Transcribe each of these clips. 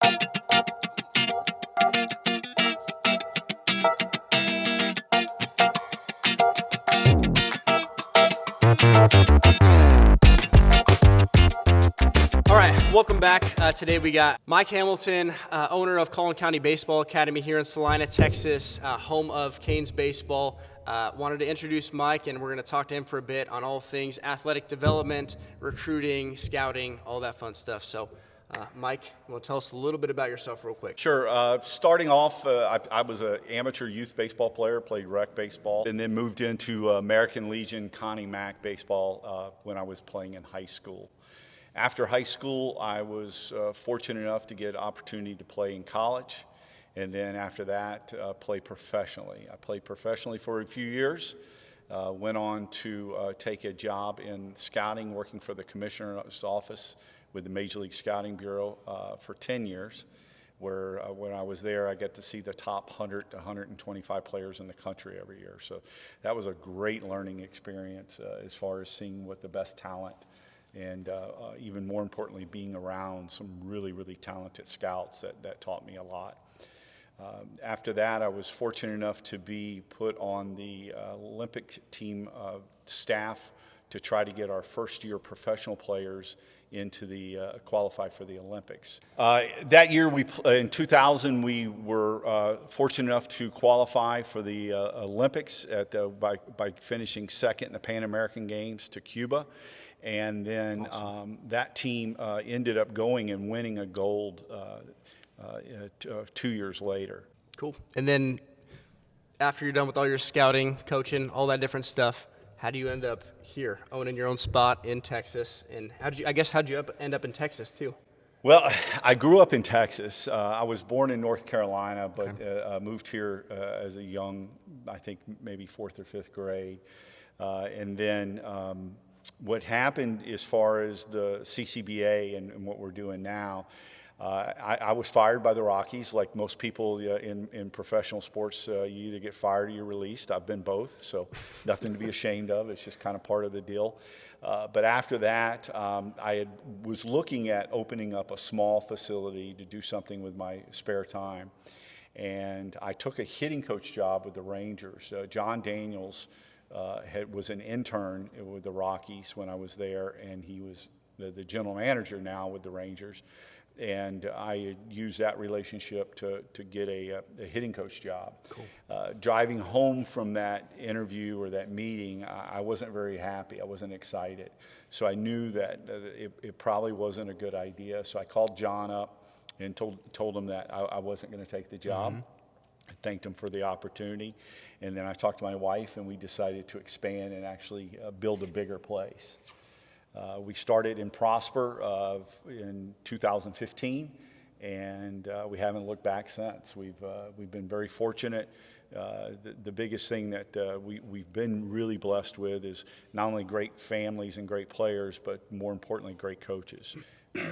All right, welcome back. Today we got Mike Hamilton, owner of Collin County Baseball Academy here in Salina, Texas, home of Canes Baseball. Wanted to introduce Mike, and we're going to talk to him for a bit on all things athletic development, recruiting, scouting, all that fun stuff. So, Mike, you want to tell us a little bit about yourself real quick? Sure. Starting off, I was an amateur youth baseball player, played rec baseball, and then moved into American Legion Connie Mack baseball when I was playing in high school. After high school, I was fortunate enough to get an opportunity to play in college, and then after that, play professionally. I played professionally for a few years, went on to take a job in scouting, working for the commissioner's office with the Major League Scouting Bureau for 10 years, where when I was there, I got to see the top 100 to 125 players in the country every year. So that was a great learning experience as far as seeing what the best talent and even more importantly, being around some really, really talented scouts that taught me a lot. After that, I was fortunate enough to be put on the Olympic team staff to try to get our first-year professional players into the qualify for the Olympics. That year, in 2000, we were fortunate enough to qualify for the Olympics by finishing second in the Pan American Games to Cuba. And then awesome. That team ended up going and winning a gold 2 years later. Cool. And then after you're done with all your scouting, coaching, all that different stuff, how do you end up here, owning your own spot in Texas? And how'd you end up in Texas too? Well, I grew up in Texas. I was born in North Carolina, but moved here as a young, I think maybe fourth or fifth grade. And then what happened as far as the CCBA and what we're doing now, I was fired by the Rockies. Like most people in professional sports, you either get fired or you're released. I've been both, so nothing to be ashamed of. It's just kind of part of the deal. But after that, I was looking at opening up a small facility to do something with my spare time. And I took a hitting coach job with the Rangers. John Daniels was an intern with the Rockies when I was there, and he was the general manager now with the Rangers. And I used that relationship to get a hitting coach job. Cool. Driving home from that interview or that meeting, I wasn't very happy. I wasn't excited. So I knew that it probably wasn't a good idea. So I called John up and told him that I wasn't going to take the job. Mm-hmm. I thanked him for the opportunity. And then I talked to my wife, and we decided to expand and actually build a bigger place. We started in Prosper in 2015, and we haven't looked back since. We've been very fortunate. The biggest thing that we've been really blessed with is not only great families and great players, but more importantly, great coaches.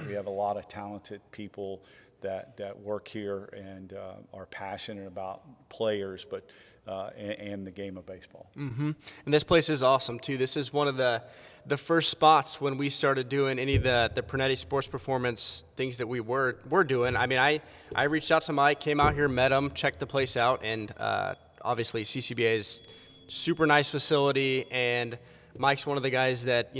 We have a lot of talented people that work here and are passionate about players, but and the game of baseball. Mm-hmm. And this place is awesome too. This is one of the first spots when we started doing any of the Pernetti Sports Performance things that we were doing. I mean, I reached out to Mike, came out here, met him, checked the place out, and obviously CCBA is super nice facility, and Mike's one of the guys that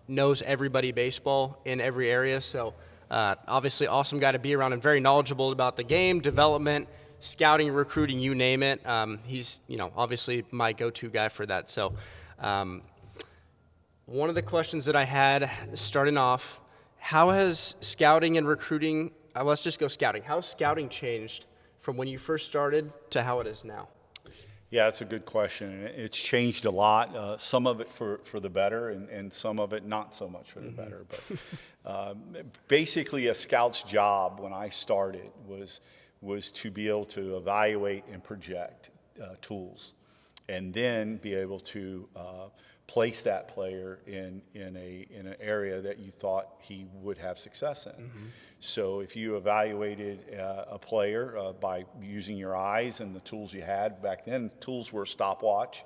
knows everybody baseball in every area. So obviously awesome guy to be around and very knowledgeable about the game, development, scouting, recruiting, you name it. He's, obviously my go-to guy for that. So one of the questions that I had starting off, how has scouting and recruiting, let's just go scouting. How has scouting changed from when you first started to how it is now? Yeah, that's a good question. It's changed a lot. Some of it for the better, and some of it not so much for the better. But basically, a scout's job when I started was to be able to evaluate and project tools, and then be able to place that player in an area that you thought he would have success in. Mm-hmm. So if you evaluated a player by using your eyes and the tools you had back then, tools were a stopwatch,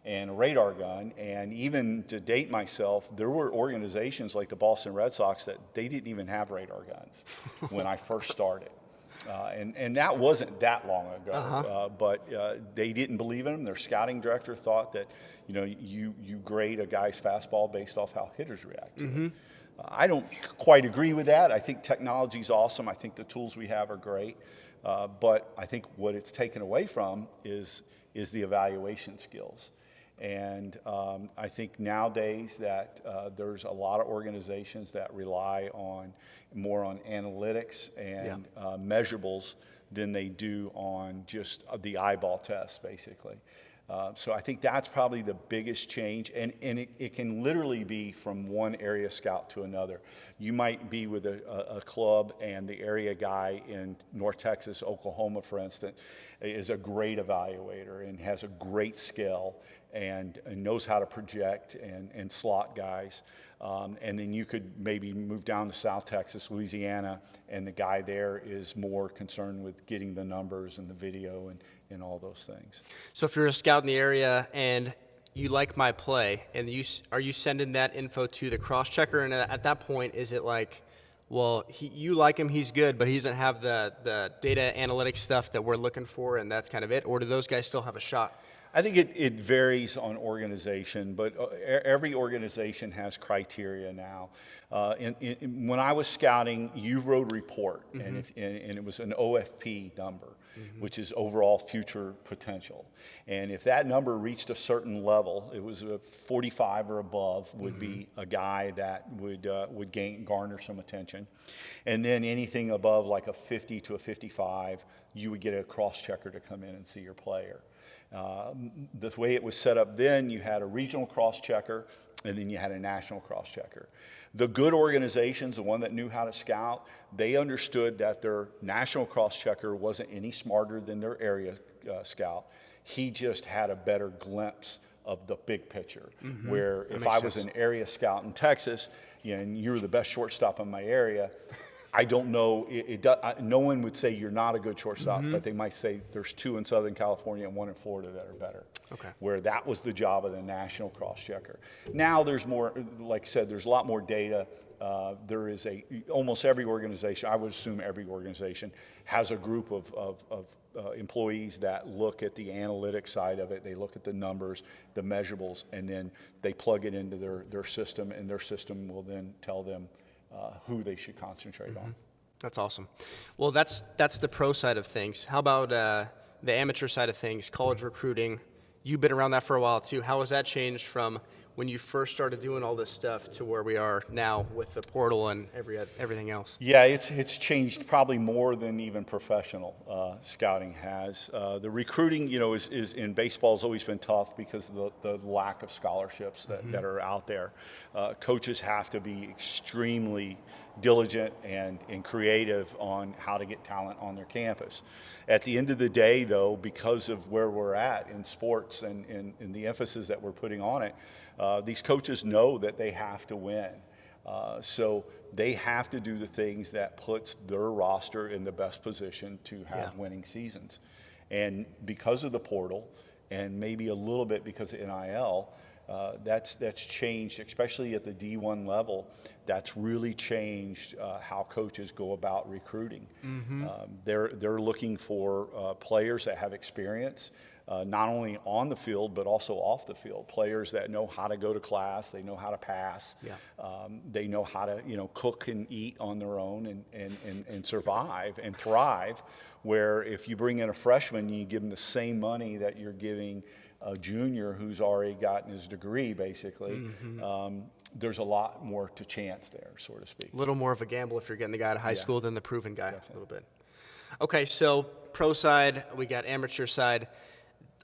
and a radar gun. And even to date myself, there were organizations like the Boston Red Sox that they didn't even have radar guns when I first started. And that wasn't that long ago, but they didn't believe in them. Their scouting director thought that, you grade a guy's fastball based off how hitters react to it. I don't quite agree with that. I think technology is awesome. I think the tools we have are great. But I think what it's taken away from is the evaluation skills. And I think nowadays that there's a lot of organizations that rely more on analytics and measurables than they do on just the eyeball test, basically. So I think that's probably the biggest change, and it can literally be from one area scout to another. You might be with a club, and the area guy in North Texas, Oklahoma, for instance, is a great evaluator and has a great skill and knows how to project and slot guys. And then you could maybe move down to South Texas, Louisiana, and the guy there is more concerned with getting the numbers and the video and all those things. So if you're a scout in the area and you like my play, and are you sending that info to the cross-checker? And at that point, is it like, well, you like him, he's good, but he doesn't have the data analytics stuff that we're looking for, and that's kind of it? Or do those guys still have a shot? I think it varies on organization, but every organization has criteria now. When I was scouting, you wrote a report, and it was an OFP number, which is overall future potential. And if that number reached a certain level, it was a 45 or above would be a guy that would garner some attention. And then anything above like a 50 to a 55, you would get a cross-checker to come in and see your player. The way it was set up then, you had a regional cross-checker, and then you had a national cross-checker. The good organizations, the one that knew how to scout, they understood that their national cross-checker wasn't any smarter than their area scout. He just had a better glimpse of the big picture. Where if I was an area scout in Texas, and you were the best shortstop in my area, I don't know. No one would say you're not a good shortstop, but they might say there's 2 in Southern California and 1 in Florida that are better. Okay. Where that was the job of the national cross-checker. Now there's more, like I said, there's a lot more data. There is almost every organization, I would assume every organization, has a group of employees that look at the analytics side of it. They look at the numbers, the measurables, and then they plug it into their system, and their system will then tell them who they should concentrate on. That's awesome. Well, that's the pro side of things. How about the amateur side of things, college recruiting? You've been around that for a while too. How has that changed from when you first started doing all this stuff to where we are now with the portal and everything else? Yeah, it's changed probably more than even professional scouting has. The recruiting, is in baseball has always been tough because of the lack of scholarships that are out there. Coaches have to be extremely diligent and creative on how to get talent on their campus. At the end of the day, though, because of where we're at in sports and the emphasis that we're putting on it, these coaches know that they have to win. So they have to do the things that puts their roster in the best position to have winning seasons. And because of the portal, and maybe a little bit because of NIL, that's changed, especially at the D1 level. That's really changed how coaches go about recruiting. They're looking for players that have experience, not only on the field but also off the field. Players that know how to go to class, they know how to pass, they know how to cook and eat on their own and survive and thrive. Where if you bring in a freshman, you give them the same money that you're giving a junior who's already gotten his degree, basically. There's a lot more to chance there, so to speak. A little more of a gamble if you're getting the guy out of high school than the proven guy. Definitely. A little bit. Okay, so pro side, we got amateur side.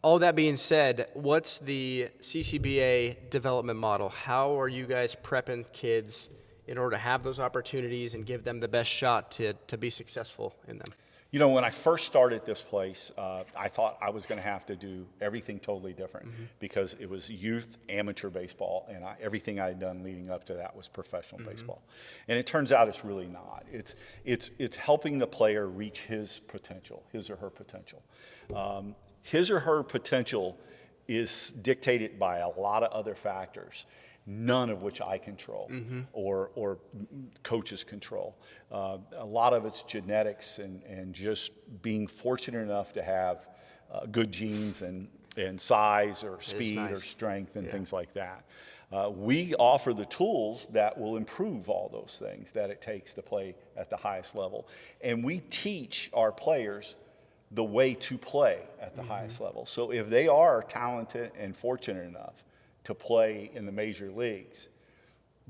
All that being said, what's the CCBA development model? How are you guys prepping kids in order to have those opportunities and give them the best shot to be successful in them? When I first started this place, I thought I was going to have to do everything totally different because it was youth amateur baseball, and everything I had done leading up to that was professional baseball. And it turns out it's really not. It's helping the player reach his potential, his or her potential. His or her potential is dictated by a lot of other factors, none of which I control or coaches control. A lot of it's genetics and just being fortunate enough to have good genes and size or speed or strength and things like that. We offer the tools that will improve all those things that it takes to play at the highest level. And we teach our players the way to play at the highest level. So if they are talented and fortunate enough to play in the major leagues,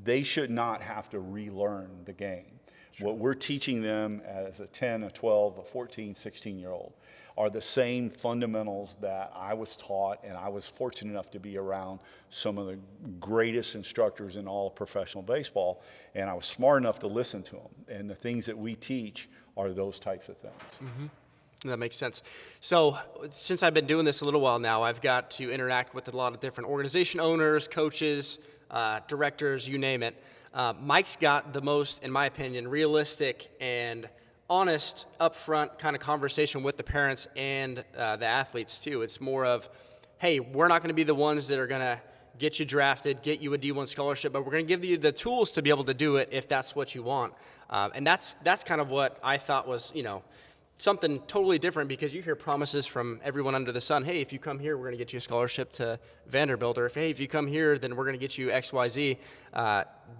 they should not have to relearn the game. Sure. What we're teaching them as a 10, a 12, a 14, 16-year-old are the same fundamentals that I was taught, and I was fortunate enough to be around some of the greatest instructors in all of professional baseball, and I was smart enough to listen to them. And the things that we teach are those types of things. That makes sense. So since I've been doing this a little while now, I've got to interact with a lot of different organization owners, coaches, directors, you name it. Mike's got the most, in my opinion, realistic and honest, upfront kind of conversation with the parents and the athletes too. It's more of, hey, we're not going to be the ones that are going to get you drafted, get you a D1 scholarship, but we're going to give you the tools to be able to do it if that's what you want. And that's kind of what I thought was, something totally different, because you hear promises from everyone under the sun. Hey, if you come here, we're going to get you a scholarship to Vanderbilt. Or if you come here, then we're going to get you XYZ.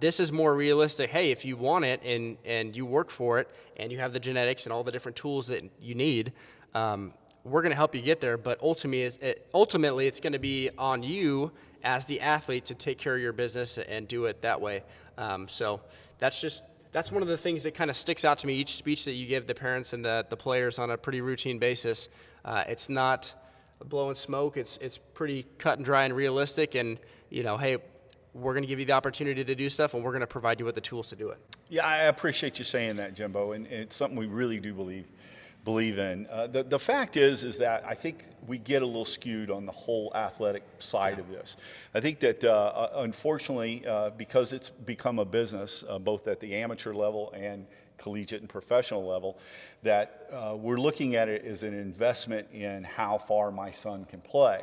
This is more realistic. Hey, if you want it and you work for it and you have the genetics and all the different tools that you need, we're going to help you get there. But ultimately, it's going to be on you as the athlete to take care of your business and do it that way. So that's one of the things that kind of sticks out to me, each speech that you give the parents and the players on a pretty routine basis. It's not blowing smoke. It's pretty cut and dry and realistic. And, hey, we're going to give you the opportunity to do stuff, and we're going to provide you with the tools to do it. Yeah, I appreciate you saying that, Jimbo, and it's something we really do believe in. The fact is that I think we get a little skewed on the whole athletic side of this. I think that unfortunately, because it's become a business, both at the amateur level and collegiate and professional level, that we're looking at it as an investment in how far my son can play,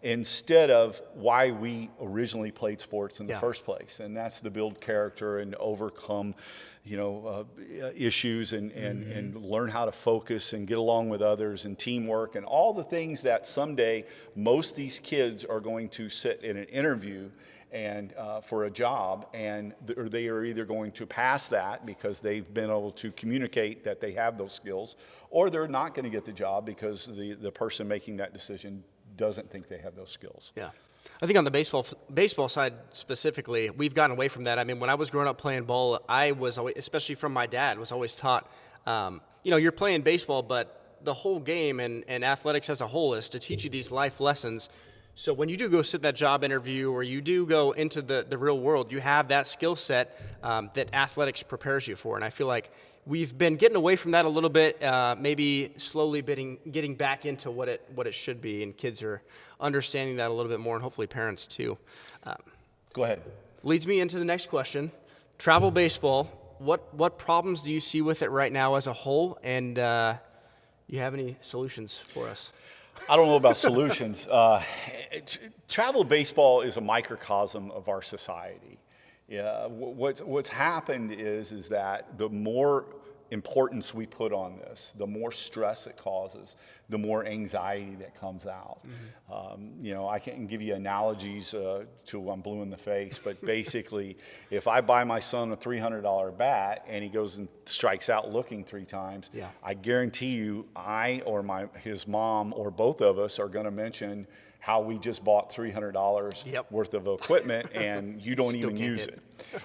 instead of why we originally played sports in the first place. And that's to build character and overcome, issues and learn how to focus and get along with others and teamwork and all the things that someday most of these kids are going to sit in an interview and for a job, and they are either going to pass that because they've been able to communicate that they have those skills, or they're not going to get the job because the person making that decision doesn't think they have those skills. Yeah. I think on the baseball side specifically, we've gotten away from that. I mean, when I was growing up playing ball, I was always, especially from my dad, was always taught, you're playing baseball, but the whole game and athletics as a whole is to teach you these life lessons. So when you do go sit in that job interview, or you do go into the real world, you have that skill set that athletics prepares you for. And I feel like we've been getting away from that a little bit, maybe slowly getting back into what it should be, and kids are understanding that a little bit more, and hopefully parents too. Go ahead. Leads me into the next question. Travel baseball, what problems do you see with it right now as a whole, and you have any solutions for us? I don't know about solutions. Travel baseball is a microcosm of our society. Yeah, what's happened is that the more importance we put on this, the more stress it causes, the more anxiety that comes out. I can't give you analogies till I'm blue in the face, but basically, if I buy my son a $300 bat and he goes and strikes out looking 3 times, I guarantee you, I or his mom or both of us are going to mention how we just bought $300 worth of equipment and you don't even use it.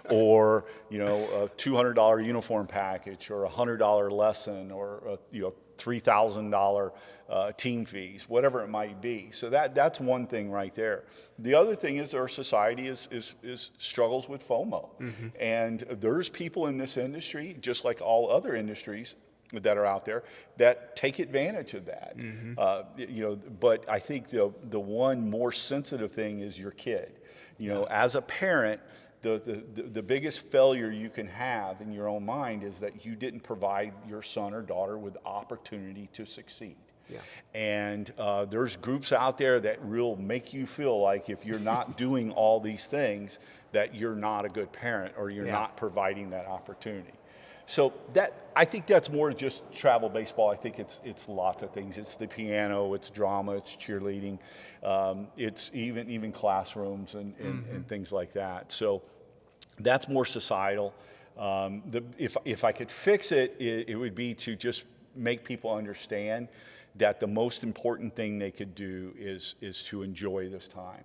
Or, a $200 uniform package, or a $100 lesson, or $3,000 team fees, whatever it might be. So that's one thing right there. The other thing is our society is struggles with FOMO. And there's people in this industry, just like all other industries that are out there, that take advantage of that. But I think the one more sensitive thing is your kid. As a parent, the biggest failure you can have in your own mind is that you didn't provide your son or daughter with opportunity to succeed. Yeah. And there's groups out there that will make you feel like if you're not doing all these things, that you're not a good parent or you're not providing that opportunity. So I think that's more just travel baseball. I think it's lots of things. It's the piano, it's drama, it's cheerleading, it's even classrooms and things like that. So that's more societal. If I could fix it, it would be to just make people understand that the most important thing they could do is to enjoy this time.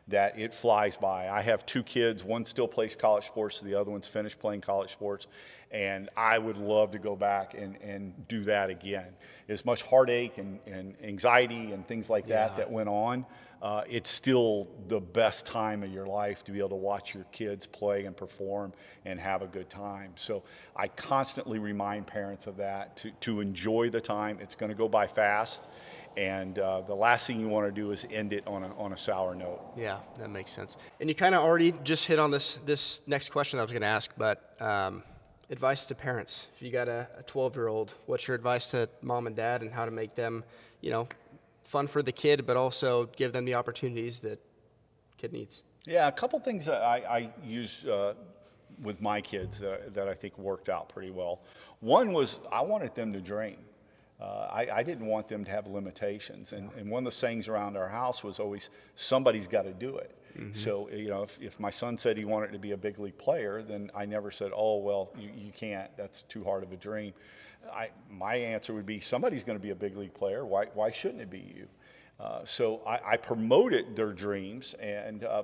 That it flies by. I have 2 kids. One still plays college sports. The other one's finished playing college sports. And I would love to go back and do that again. As much heartache and anxiety and things like that went on, it's still the best time of your life to be able to watch your kids play and perform and have a good time. So I constantly remind parents of that, to enjoy the time. It's going to go by fast. And the last thing you want to do is end it on a sour note. Yeah, that makes sense. And you kind of already just hit on this next question I was going to ask, but advice to parents. If you got a 12-year-old, what's your advice to mom and dad and how to make them, fun for the kid, but also give them the opportunities that kid needs? Yeah, a couple things that I use with my kids that I think worked out pretty well. One was I wanted them to dream. I didn't want them to have limitations. And one of the sayings around our house was always, somebody's got to do it. Mm-hmm. So, if my son said he wanted to be a big league player, then I never said, oh, well, you can't. That's too hard of a dream. My answer would be, somebody's going to be a big league player. Why shouldn't it be you? So I promoted their dreams,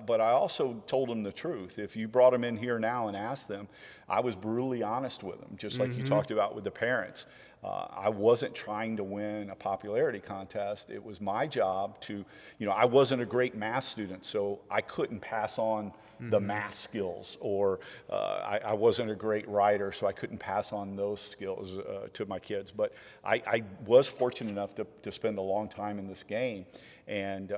but I also told them the truth. If you brought them in here now and asked them, I was brutally honest with them, just like you talked about with the parents. I wasn't trying to win a popularity contest. It was my job to, I wasn't a great math student, so I couldn't pass on the math skills, or I wasn't a great writer, so I couldn't pass on those skills to my kids. But I was fortunate enough to spend a long time in this game and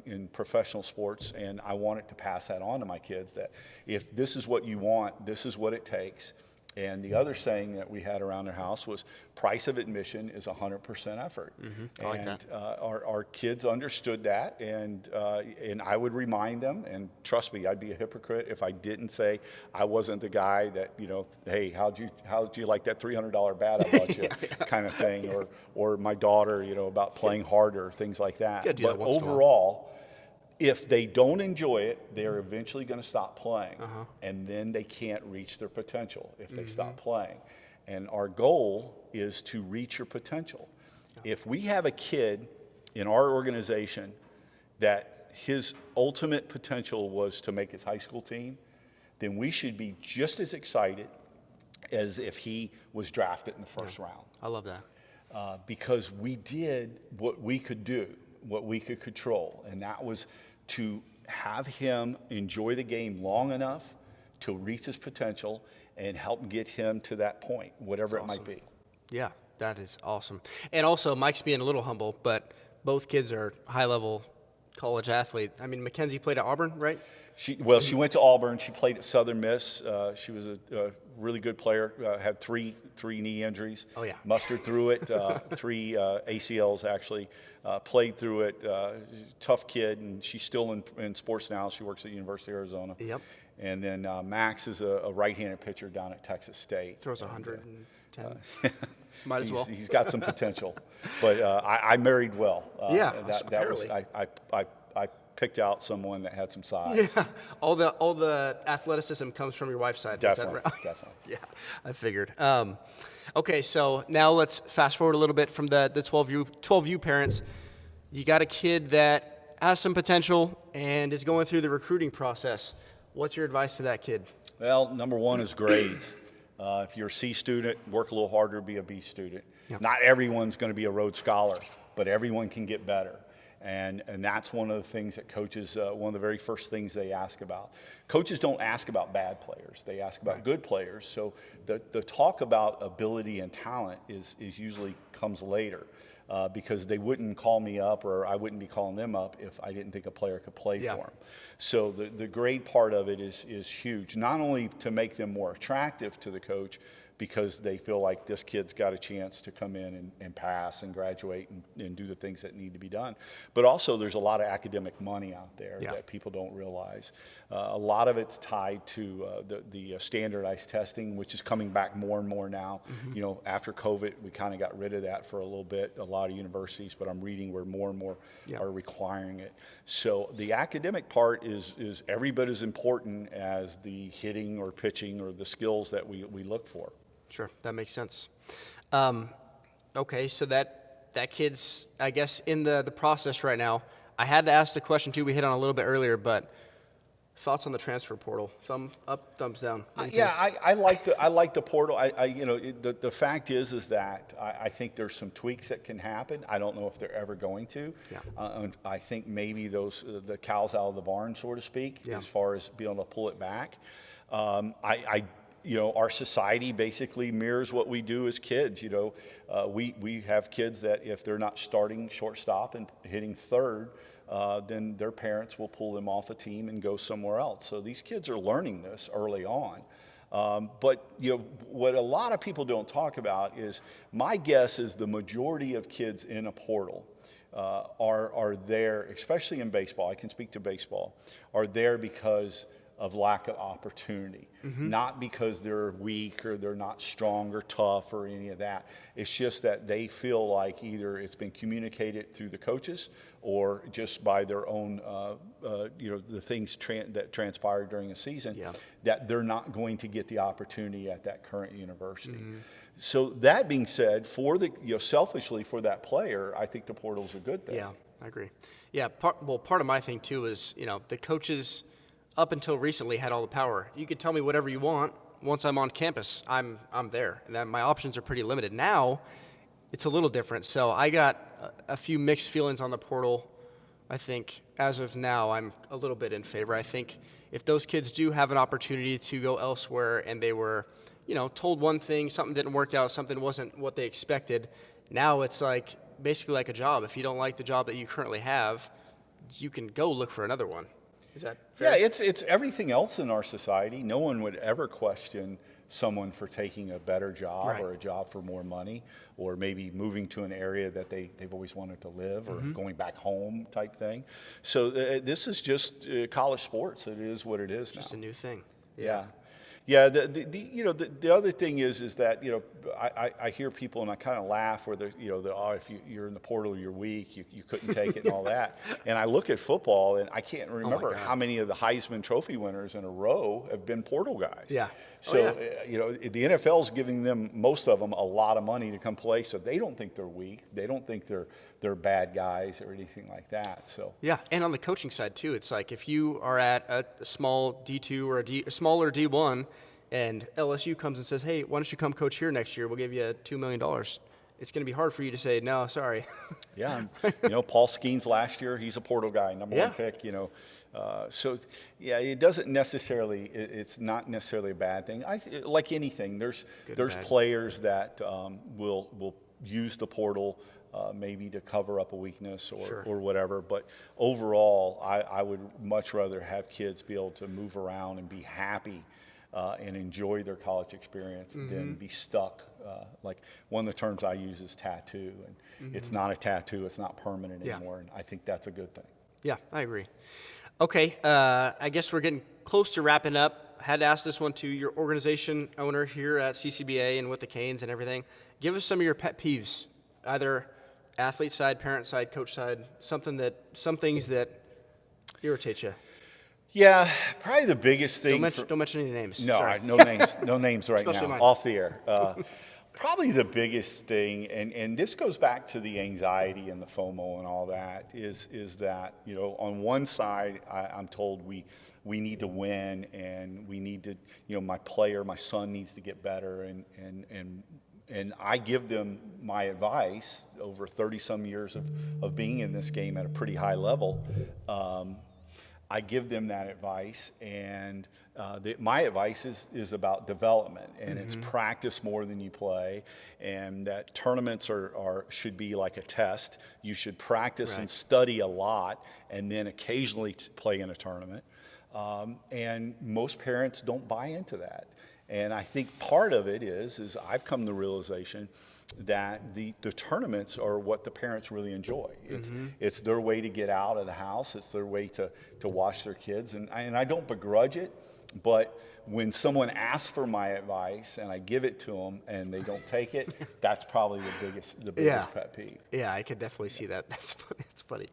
in professional sports, and I wanted to pass that on to my kids, that if this is what you want, this is what it takes. And the other saying that we had around our house was, price of admission is 100% effort. Mm-hmm. I like that. Our kids understood that, and I would remind them, and trust me, I'd be a hypocrite if I didn't say I wasn't the guy that, hey, how'd you like that $300 bat I bought you, kind of thing, or my daughter, about playing harder, things like that. But overall, if they don't enjoy it, they're eventually going to stop playing, and then they can't reach their potential if they stop playing. And our goal is to reach your potential. If we have a kid in our organization that his ultimate potential was to make his high school team, then we should be just as excited as if he was drafted in the first round. I love that. Because we did what we could do, what we could control, and that was to have him enjoy the game long enough to reach his potential and help get him to that point, whatever it might be. Yeah, that is awesome. And also, Mike's being a little humble, but both kids are high-level college athletes. I mean, Mackenzie played at Auburn, right? She went to Auburn. She played at Southern Miss. She was a really good player. Had three knee injuries. Oh, yeah. Mustered through it. 3 ACLs, actually. Played through it. Tough kid, and she's still in sports now. She works at University of Arizona. Yep. And then Max is a right-handed pitcher down at Texas State. Throws 110. Might as well. He's got some potential. But I married well. Apparently. I picked out someone that had some size. Yeah, all the athleticism comes from your wife's side. Definitely, definitely. Yeah, I figured. Okay, so now let's fast forward a little bit from the 12U parents. You got a kid that has some potential and is going through the recruiting process. What's your advice to that kid? Well, number one is grades. If you're a C student, work a little harder, be a B student. Yep. Not everyone's going to be a Rhodes Scholar, but everyone can get better. And that's one of the things that coaches, one of the very first things they ask about. Coaches don't ask about bad players. They ask about good players. So the talk about ability and talent is usually comes later because they wouldn't call me up or I wouldn't be calling them up if I didn't think a player could play for them. So the grade part of it is huge, not only to make them more attractive to the coach, because they feel like this kid's got a chance to come in and pass and graduate and do the things that need to be done. But also there's a lot of academic money out there that people don't realize. A lot of it's tied to the standardized testing, which is coming back more and more now. You know, after COVID, we kind of got rid of that for a little bit, a lot of universities, but I'm reading where more and more are requiring it. So the academic part is every bit as important as the hitting or pitching or the skills that we look for. Sure, that makes sense. Okay, so that kid's, I guess, in the process right now. I had to ask the question too. We hit on a little bit earlier, but thoughts on the transfer portal? Thumb up, thumbs down. I like the portal. The fact is that I think there's some tweaks that can happen. I don't know if they're ever going to. I think maybe the cow's out of the barn, so to speak, as far as being able to pull it back. Our society basically mirrors what we do as kids. We have kids that if they're not starting shortstop and hitting third, then their parents will pull them off a team and go somewhere else. So these kids are learning this early on. But what a lot of people don't talk about is, my guess is the majority of kids in a portal are there, especially in baseball. I can speak to baseball. Are there because of lack of opportunity, not because they're weak or they're not strong or tough or any of that. It's just that they feel like either it's been communicated through the coaches or just by their own, the things that transpired during a season, that they're not going to get the opportunity at that current university. So that being said, selfishly for that player, I think the portal's a good thing. Yeah, I agree. Yeah, part of my thing too is, the coaches up until recently had all the power. You could tell me whatever you want. Once I'm on campus, I'm there. And then my options are pretty limited. Now, it's a little different. So I got a few mixed feelings on the portal. I think as of now, I'm a little bit in favor. I think if those kids do have an opportunity to go elsewhere and they were, told one thing, something didn't work out, something wasn't what they expected, now it's basically like a job. If you don't like the job that you currently have, you can go look for another one. Is that fair? Yeah, it's everything else in our society. No one would ever question someone for taking a better job or a job for more money, or maybe moving to an area that they've always wanted to live, or going back home type thing. So this is just college sports. It is what it is now. Just a new thing. Yeah. The other thing is that I hear people and I kind of laugh where if you're in the portal you're weak, you couldn't take it and all that. And I look at football and I can't remember how many of the Heisman Trophy winners in a row have been portal guys. Yeah. So the NFL's giving them, most of them, a lot of money to come play, so they don't think they're weak. They don't think they're bad guys or anything like that. So yeah, and on the coaching side too, it's like if you are at a small D2 or a smaller D1. And LSU comes and says, hey, why don't you come coach here next year? We'll give you $2 million. It's going to be hard for you to say, no, sorry. Yeah. Paul Skeens last year, he's a portal guy, number one pick, it doesn't necessarily, it's not necessarily a bad thing. Like anything, there's players that will use the portal maybe to cover up a weakness or whatever. But overall, I would much rather have kids be able to move around and be happy and enjoy their college experience than be stuck. Like one of the terms I use is tattoo, and it's not a tattoo, it's not permanent anymore, and I think that's a good thing. Yeah, I agree. Okay, I guess we're getting close to wrapping up. Had to ask this one to your organization owner here at CCBA and with the Canes and everything. Give us some of your pet peeves, either athlete side, parent side, coach side, some things that irritate you. Yeah, probably the biggest thing. Don't mention any names. No, Sorry. no names. No names right Especially now. mine. Off the air. Probably the biggest thing, and this goes back to the anxiety and the FOMO and all that, is that on one side I'm told we need to win and we need to my son needs to get better and I give them my advice over 30 some years of being in this game at a pretty high level. I give them that advice, and my advice is about development, and it's practice more than you play, and that tournaments should be like a test. You should practice and study a lot, and then occasionally play in a tournament. And most parents don't buy into that. And I think part of it is I've come to the realization that the tournaments are what the parents really enjoy. It's their way to get out of the house. It's their way to watch their kids. And I don't begrudge it, but when someone asks for my advice and I give it to them and they don't take it, that's probably the biggest pet peeve. Yeah, I could definitely see that. That's funny.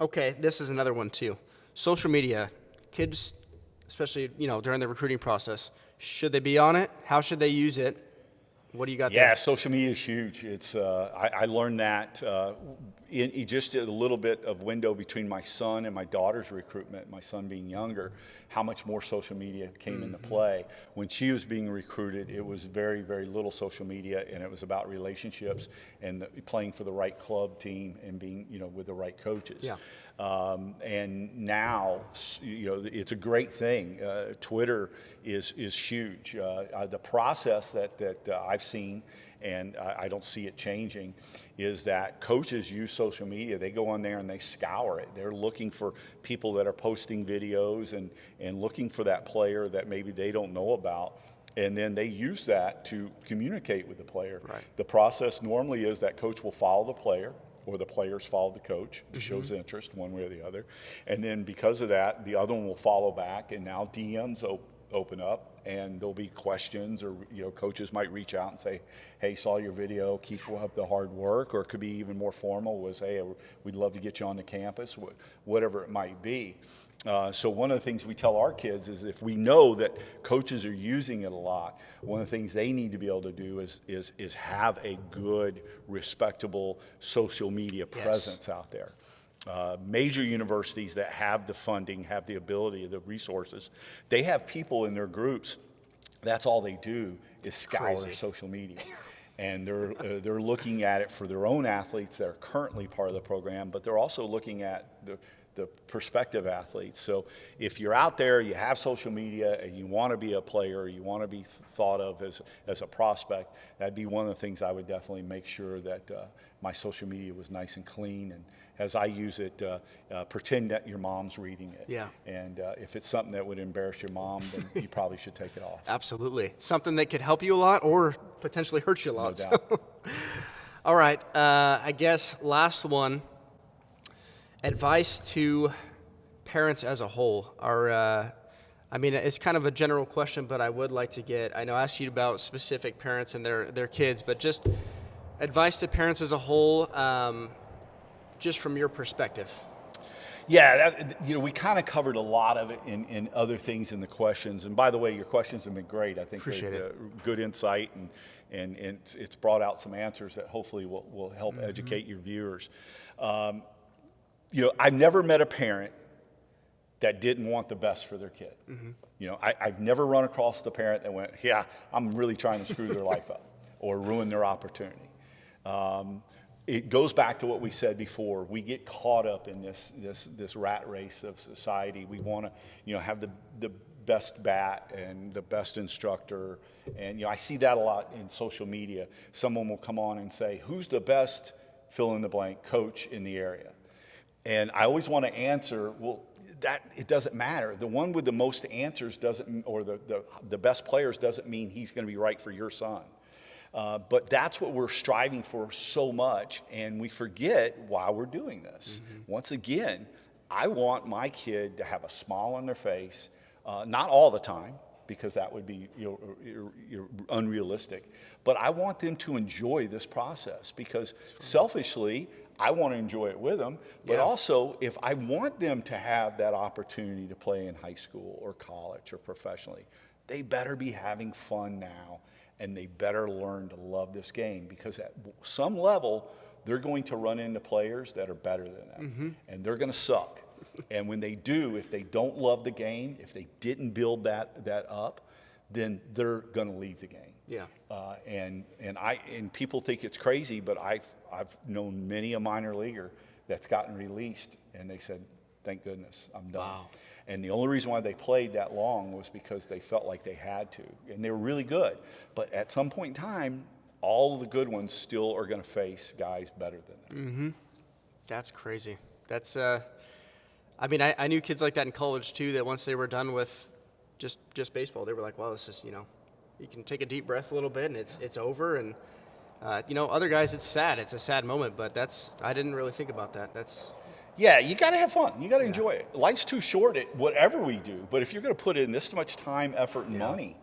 Okay, this is another one too. Social media, kids, especially during the recruiting process, should they be on it? How should they use it? What do you got there? Yeah, social media is huge. It's I learned that in just a little bit of window between my son and my daughter's recruitment, my son being younger, how much more social media came into play. When she was being recruited, it was very, very little social media, and it was about relationships and playing for the right club team and being, with the right coaches. Yeah. And now, it's a great thing. Twitter is huge. The process that I've seen, and I don't see it changing, is that coaches use social media. They go on there and they scour it. They're looking for people that are posting videos and looking for that player that maybe they don't know about. And then they use that to communicate with the player. Right. The process normally is that coach will follow the player, or the players follow the coach to show interest one way or the other. And then because of that, the other one will follow back, and now DMs open up, and there'll be questions, or coaches might reach out and say, hey, saw your video, keep up the hard work. Or it could be even more formal, was, hey, we'd love to get you on the campus, whatever it might be. So one of the things we tell our kids is, if we know that coaches are using it a lot, one of the things they need to be able to do is have a good, respectable social media presence out there. Major universities that have the funding, have the ability, the resources, they have people in their groups, that's all they do is scour social media. And they're looking at it for their own athletes that are currently part of the program, but they're also looking at the prospective athletes. So if you're out there, you have social media, and you want to be a player, you want to be thought of as a prospect, that'd be one of the things I would definitely make sure that my social media was nice and clean. And as I use it, pretend that your mom's reading it. Yeah. And if it's something that would embarrass your mom, then you probably should take it off. Absolutely. Something that could help you a lot or potentially hurt you a lot. No doubt. All right. I guess last one. Advice to parents as a whole. It's kind of a general question, but I would like to get, I ask you about specific parents and their kids, but just advice to parents as a whole, just from your perspective. Yeah, we kind of covered a lot of it in other things in the questions. And by the way, your questions have been great. I think Appreciate it. Good insight, and it's brought out some answers that hopefully will help educate your viewers. I've never met a parent that didn't want the best for their kid. I've never run across the parent that went, yeah, I'm really trying to screw their life up or ruin their opportunity. It goes back to what we said before. We get caught up in this rat race of society. We want to, have the best bat and the best instructor. And, I see that a lot in social media. Someone will come on and say, who's the best fill in the blank coach in the area? And I always want to answer, well, that it doesn't matter. The one with the most answers doesn't, or the best players doesn't mean he's going to be right for your son. But that's what we're striving for so much, and we forget why we're doing this. Once again, I want my kid to have a smile on their face, not all the time, because that would be unrealistic. But I want them to enjoy this process, because selfishly, I want to enjoy it with them, but also if I want them to have that opportunity to play in high school or college or professionally, they better be having fun now, and they better learn to love this game, because at some level, they're going to run into players that are better than them, and they're going to suck. And when they do, if they don't love the game, if they didn't build that up, then they're going to leave the game. Yeah. And people think it's crazy, but I've known many a minor leaguer that's gotten released, and they said, thank goodness, I'm done. Wow. And the only reason why they played that long was because they felt like they had to, and they were really good. But at some point in time, all of the good ones still are going to face guys better than them. That's crazy. That's, I knew kids like that in college too, that once they were done with just baseball. They were like, well, this is, you can take a deep breath a little bit and it's over. And, other guys, it's sad. It's a sad moment, but I didn't really think about that. Yeah, you got to have fun. You got to enjoy it. Life's too short at whatever we do, but if you're going to put in this much time, effort, and money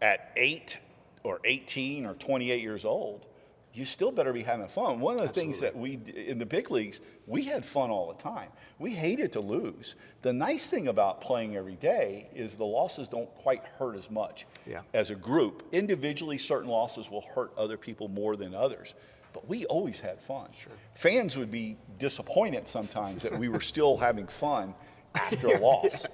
at 8 or 18 or 28 years old, you still better be having fun. One of the things that we, in the big leagues, we had fun all the time. We hated to lose. The nice thing about playing every day is the losses don't quite hurt as much as a group. Individually, certain losses will hurt other people more than others. But we always had fun. Sure. Fans would be disappointed sometimes that we were still having fun after a loss.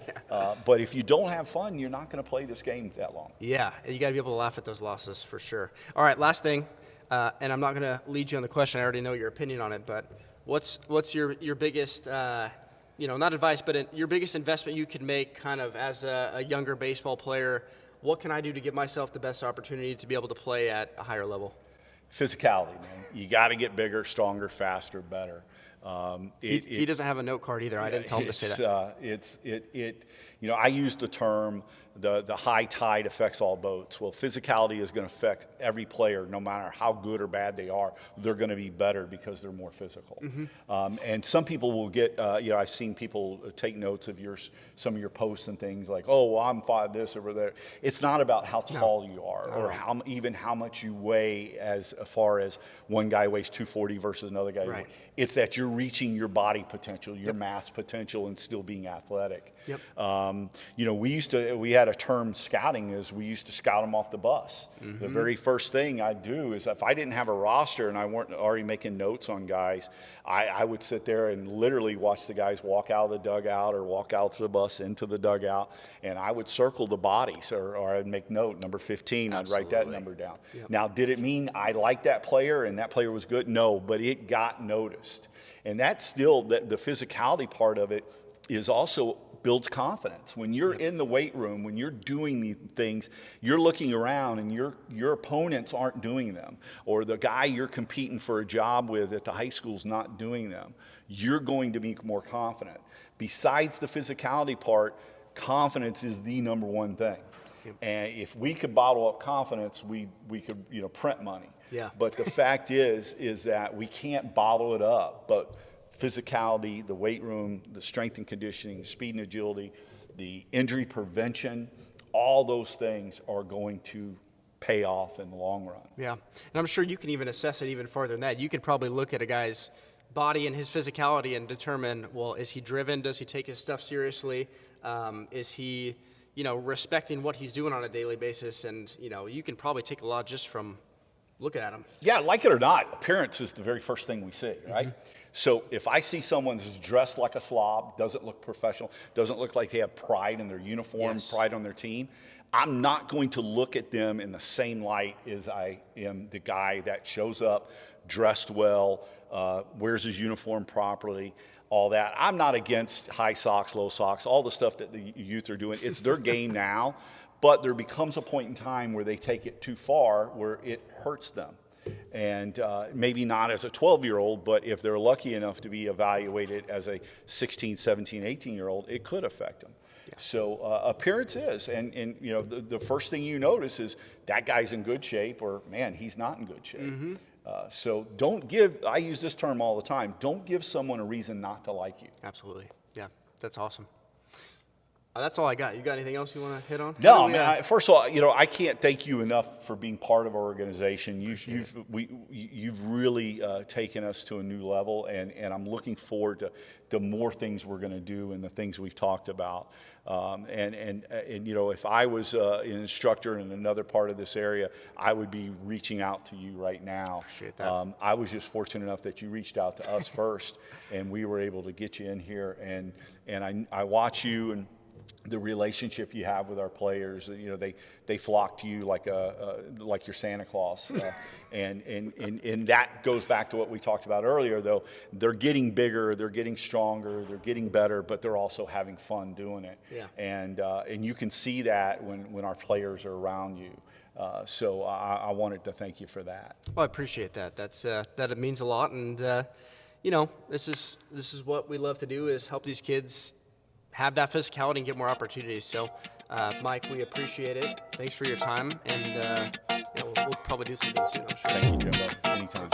But if you don't have fun, you're not going to play this game that long. Yeah, you got to be able to laugh at those losses for sure. All right, last thing. And I'm not going to lead you on the question. I already know your opinion on it. But what's your biggest, not advice, but your biggest investment you could make kind of as a younger baseball player? What can I do to give myself the best opportunity to be able to play at a higher level? Physicality, man. You got to get bigger, stronger, faster, better. He doesn't have a note card either. I didn't tell him to say that. I use the term the high tide affects all boats. Well, physicality is going to affect every player, no matter how good or bad they are. They're going to be better because they're more physical. Mm-hmm. And some people will get, I've seen people take notes of some of your posts and things like, oh, well, I'm 5 this over there. It's not about how tall you are or how much you weigh as far as one guy weighs 240 versus another guy. Right. It's that you're reaching your body potential, your mass potential, and still being athletic. Yep. We had a term scouting is we used to scout them off the bus. Mm-hmm. The very first thing I'd do is if I didn't have a roster and I weren't already making notes on guys, I would sit there and literally watch the guys walk out of the dugout or walk out to the bus into the dugout, and I would circle the bodies or I'd make note, number 15, Absolutely. I'd write that number down. Yep. Now, did it mean I liked that player and that player was good? No, but it got noticed. And that's still, the physicality part of it is also builds confidence. When you're in the weight room, when you're doing these things, you're looking around and your opponents aren't doing them, or the guy you're competing for a job with at the high school's not doing them. You're going to be more confident. Besides the physicality part, confidence is the number one thing. And if we could bottle up confidence, we could print money. Yeah. But the fact is that we can't bottle it up. But physicality, the weight room, the strength and conditioning, speed and agility, the injury prevention, all those things are going to pay off in the long run. Yeah, and I'm sure you can even assess it even farther than that. You could probably look at a guy's body and his physicality and determine, well, is he driven? Does he take his stuff seriously? Is he, respecting what he's doing on a daily basis? And, you can probably take a lot just from looking at him. Yeah, like it or not, appearance is the very first thing we see, right? Mm-hmm. So if I see someone who's dressed like a slob, doesn't look professional, doesn't look like they have pride in their uniform, pride on their team, I'm not going to look at them in the same light as I am the guy that shows up, dressed well, wears his uniform properly, all that. I'm not against high socks, low socks, all the stuff that the youth are doing. It's their game now, but there becomes a point in time where they take it too far where it hurts them. And maybe not as a 12-year-old, but if they're lucky enough to be evaluated as a 16, 17, 18-year-old, it could affect them. Yeah. So appearance is, and the first thing you notice is that guy's in good shape or, man, he's not in good shape. Mm-hmm. So I use this term all the time, don't give someone a reason not to like you. Absolutely. Yeah, that's awesome. That's all I got. You got anything else you want to hit on? No, man. First of all, I can't thank you enough for being part of our organization. You've really taken us to a new level, and I'm looking forward to the more things we're going to do and the things we've talked about. If I was an instructor in another part of this area, I would be reaching out to you right now. Appreciate that. I was just fortunate enough that you reached out to us first, and we were able to get you in here. And I watch you and the relationship you have with our players. They flock to you like your Santa Claus, and that goes back to what we talked about earlier. Though they're getting bigger, they're getting stronger, they're getting better, but they're also having fun doing it. Yeah. And you can see that when our players are around you. So I wanted to thank you for that. Well, I appreciate that. That it means a lot, and this is what we love to do, is help these kids have that physicality and get more opportunities. So Mike, we appreciate it. Thanks for your time, and we'll probably do something soon, I'm sure. Thank you, Jimbo. Anytime.